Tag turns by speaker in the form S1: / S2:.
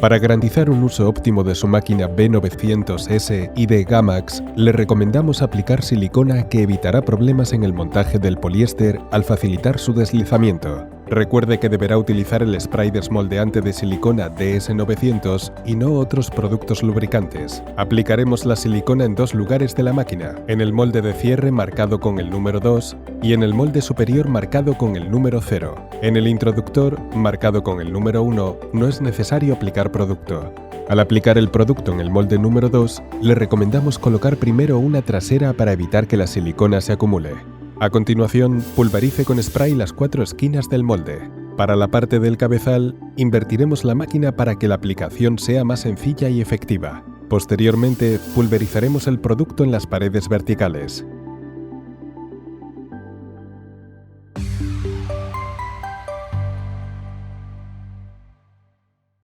S1: Para garantizar un uso óptimo de su máquina B900S y de Gamax, le recomendamos aplicar silicona que evitará problemas en el montaje del poliéster al facilitar su deslizamiento. Recuerde que deberá utilizar el spray desmoldeante de silicona DS900 y no otros productos lubricantes. Aplicaremos la silicona en dos lugares de la máquina, en el molde de cierre marcado con el número 2 y en el molde superior marcado con el número 0. En el introductor, marcado con el número 1, no es necesario aplicar producto. Al aplicar el producto en el molde número 2, le recomendamos colocar primero una trasera para evitar que la silicona se acumule. A continuación, pulverice con spray las 4 esquinas del molde. Para la parte del cabezal, invertiremos la máquina para que la aplicación sea más sencilla y efectiva. Posteriormente, pulverizaremos el producto en las paredes verticales.